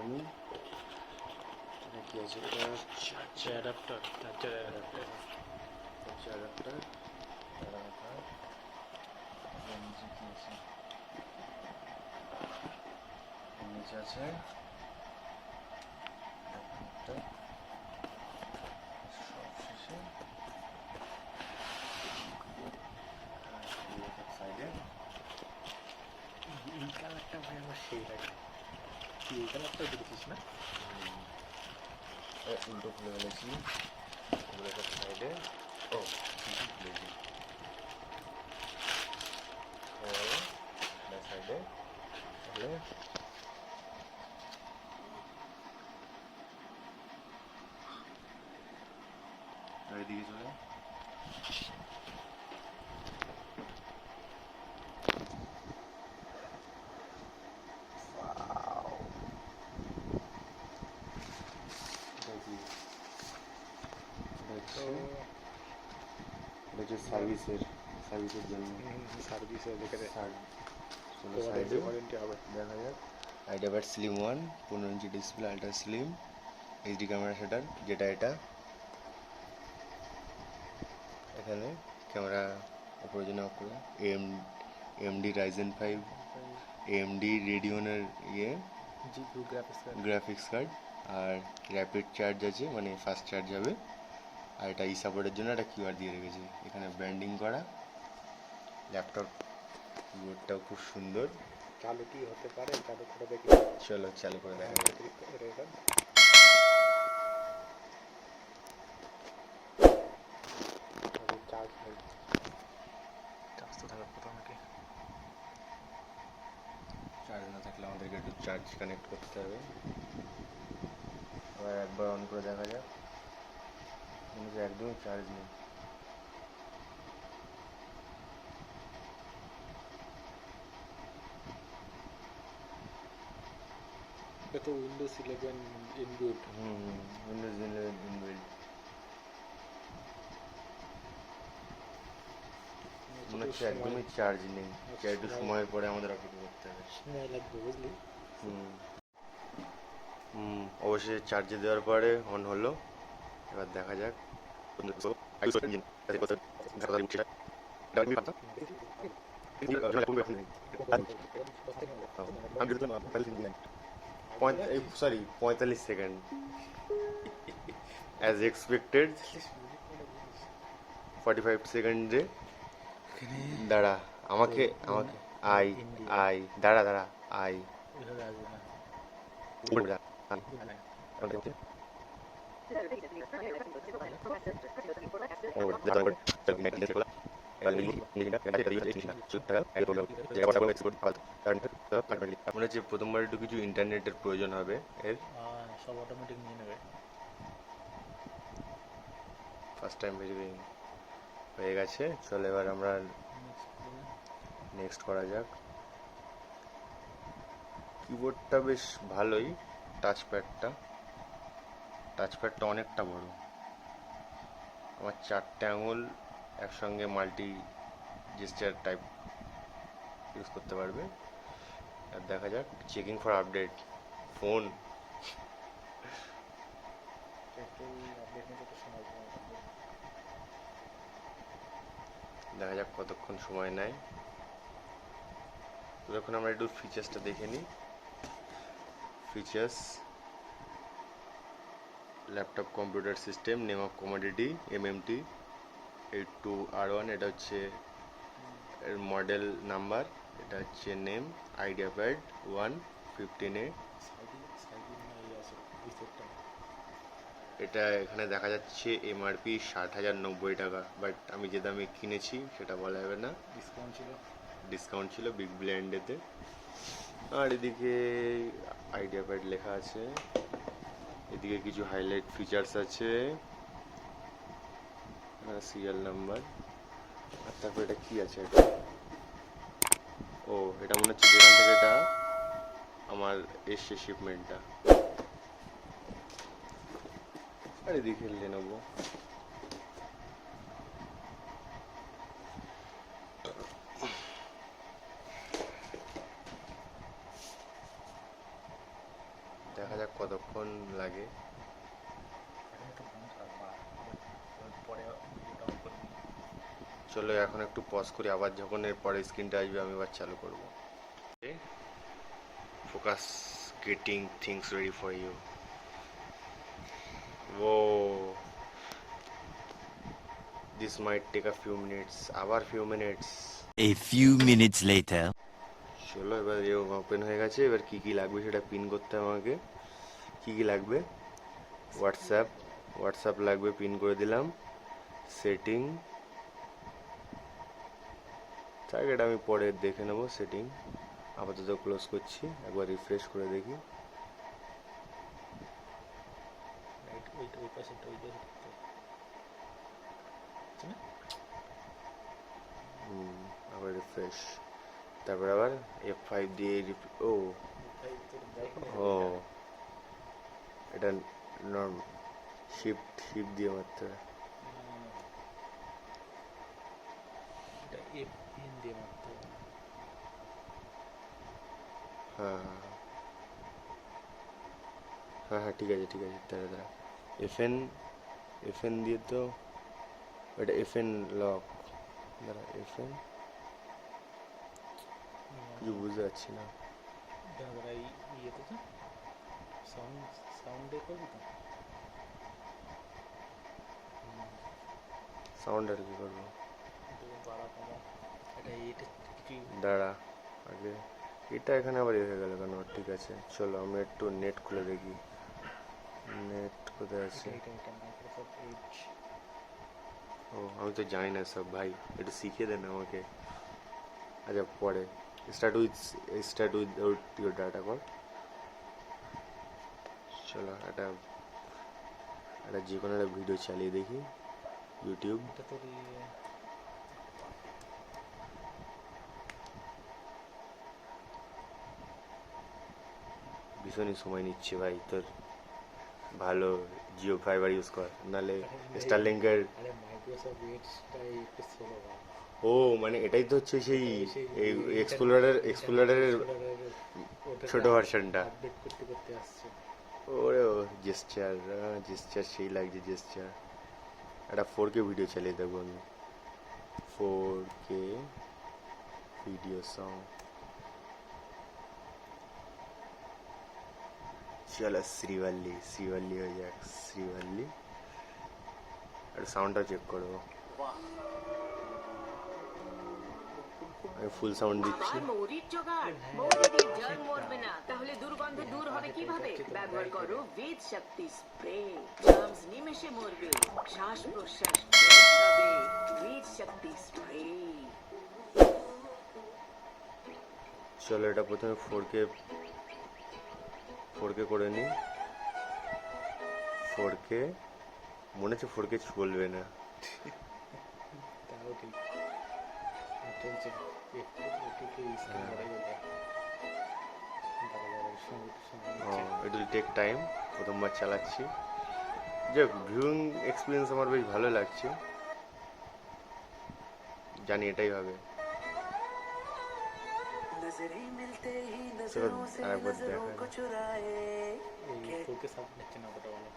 একদমই। এটা কি আছে? এটা অ্যাডাপ্টার, অ্যাডাপ্টার। নিচে কি আছে? নিচে আছে সব শেষে সাইডে এই কালারটা ভাই আমার সেই লাগে। তুই এই কালারটা দেখেছিস না? উল্টো খুলে ফেলেছি, এগুলো সব সাইডে। ও খুলেছি সাইডে। তাহলে এদিকে চলে সার্ভিসের জন্য সার্ভিসে দেখে সাইডে ওয়ারেন্টি হবে। দেখা যাক। IdeaPad slim 1, 15 inch display, ultra slim, HD camera shutter, যেটা এটা। এখানে ক্যামেরা প্রয়োজন করে AMD Ryzen 5, AMD রেডিওনের গ্রাফিক্স কার্ড, আর র্যাপিড চার্জ আছে, মানে ফাস্ট চার্জ হবে। আর এটা সাপোর্টের জন্য একটা কিউআর দিয়ে রেখেছে। এখানে ব্র্যান্ডিং করা। ল্যাপটপ কিবোর্ডটাও খুব সুন্দর। চালু কি হতে পারে? চালু করে দেখি। চলো চালু করে দেখা যাক। চার্জ নেই, চার্জ তো থাকার কথা নাকি? চার্জ না থাকলে আমাদেরকে একটু চার্জ কানেক্ট করতে হবে। আবার একবার অন করে দেখা যাক। একদমই চার্জ নেই। এটা তো উইন্ডোজ 11 ইনবিল্ট। Windows 11 inbuilt. মনে হচ্ছে একদমই চার্জ নেই। একটু সময়ের পরে আমাদের অপেক্ষা করতে হবে। সময় লাগবে, বুঝলি? অবশ্যই চার্জে দেওয়ার পরে অন হলো। এবার দেখা যাক। Sorry 45 second as expected. 45 সেকেন্ডে দাঁড়া। আমাকে আই দাঁড়া আই মনে হচ্ছে প্রথমবার একটু কিছু ইন্টারনেটের প্রয়োজন হবে এর। সব অটোমেটিক নিয়ে নেবে। ফার্স্ট টাইম ভেরিফাইং হয়ে গেছে। চলো এবার আমরা নেক্সট করা যাক। কিবোর্ডটা বেশ ভালোই। টাচপ্যাডটা অনেকটা বড়। আমার 4টে আঙুল একসঙ্গে মাল্টি জেস্টার টাইপ ইউজ করতে পারবে। আর দেখা যাক। Checking for update phone. দেখা যাক কতক্ষণ সময় নেয়। ততক্ষণ আমরা একটু ফিচার্সটা দেখে নিই। Features: laptop computer system, name of commodity MMT 82R1, এটা হচ্ছে এর মডেল নাম্বার, এটা হচ্ছে নেম আইডিয়াপ্যাড 115A। এটা এখানে দেখা যাচ্ছে MRP 60,090 টাকা, বাট আমি যে দামে কিনেছি সেটা বলা যাবে না, ডিসকাউন্ট ছিল বিগ ব্ল্যান্ডেতে। আর এদিকে আইডিয়াপ্যাড লেখা আছে, এদিকে কিছু হাইলাইট ফিচার্স আছে, সিরিয়াল নাম্বার। আর তারপর এটা কি আছে? এটা ও, এটা মনে হচ্ছে যেখান থেকে এটা আমার এসছে শিপমেন্টটা। আর এদিকে Lenovo। দেখা যাক কতক্ষণ লাগে। এখন একটু ফোন খারাপ পরে ভিডিওটা অন করে দিই। চলো এখন একটু পজ করি, আবার যখন এর পরে স্ক্রিনটা আসবে আমি আবার চালু করব। Focus, getting things ready for you. Oh this might take a few minutes, আবার few minutes. A few minutes later. চলো এবার ওপেন হয়ে গেছে। এবার কি কি লাগবে সেটা পিন করতে হবে আমাকে। কি কি লাগবে? হোয়াটসঅ্যাপ লাগবে, পিন করে দিলাম। সেটিং, টার্গেট আমি পরে দেখে নেবো। সেটিং আপাতত ক্লোজ করছি, একবার রিফ্রেশ করে দেখি। ওই পাশেরটা ওই পাশে করতে হচ্ছে না? আবার রিফ্রেশ, তারপর আবার F5 দিয়ে ও ও এটা নর্ম শিফট দিয়ে মারতে হবে। এটা FN দিয়ে মারতে হবে। হ্যাঁ হ্যাঁ হ্যাঁ, ঠিক আছে ঠিক আছে, দাঁড়া FN দিয়ে তো এটা FN লক। দাঁড়া, FN কিছু বুঝতে পারছি না। দাদা ইয়েতে তো সাউন্ড দিয়ে করবি তো? সাউন্ড আর কি করবো? বাড়া কমা এটা কিছু দাঁড়া, আগে এটা এখানে আবার হয়ে গেল কেন? ঠিক আছে চলো আমি একটু নেট খুলে দেখি। নেট কোথায় আছে? এটা মাইক্রোসফট এজ। ও আমি তো জানি না সব ভাই, একটু শিখিয়ে দেন আমাকে। আচ্ছা পরে স্টার্ট উইথ ইউর ডাটা কর। চলো একটা যে কোনো একটা ভিডিও চালিয়ে দেখি ইউটিউব। এটা তোর ভীষণই সময় নিচ্ছে ভাই তোর, ভালো জিও ফাইবার ইউজ কর, নাহলে স্টারলিংকের। আরে মাইক্রোসফট এজটাই একটু স্লো বা। ও মানে এটাই তো হচ্ছে সেই এই এক্সপ্লোরারের ছোট ভার্সনটা। আপডেট করতে করতে আসছে। ওরে ও জেস্চার সেই লাগছে জেস্চার। একটা 4K ভিডিও চালিয়ে দেখবো আমি, 4K ভিডিও সাউন্ড। চলো শ্রীবল্লী হয়ে যাক, শ্রীবল্লী। আর সাউন্ডটা চেক করবো, আমি ফুল সাউন্ড দিচ্ছি। মৌরির জোগাড়, মৌরির জল মরবে না, তাহলে দুর্গন্ধ দূর হবে কিভাবে? ব্যবহার করো বীজ শক্তি স্প্রে, জার্মস নিমেষে মরবে, শ্বাস প্রশ্বাস ফ্রেশ হবে। বীজ শক্তি স্প্রে। চলো এটা প্রথমে 4K করে নিই। 4K মনে হচ্ছে 4K চলবে না। তাও ঠিক চলছে। একটু স্ক্রিন বাড়াই দেবে। ইট উইল টেক টাইম, প্রথমবার চালাচ্ছি। যে ভিউইং এক্সপিরিয়েন্স আমার বেশ ভালো লাগছে, জানি এটাই হবে। চলো আরেকবার দেখা। এই 4K সাপোর্ট নিচ্ছে না, ওটা বলো।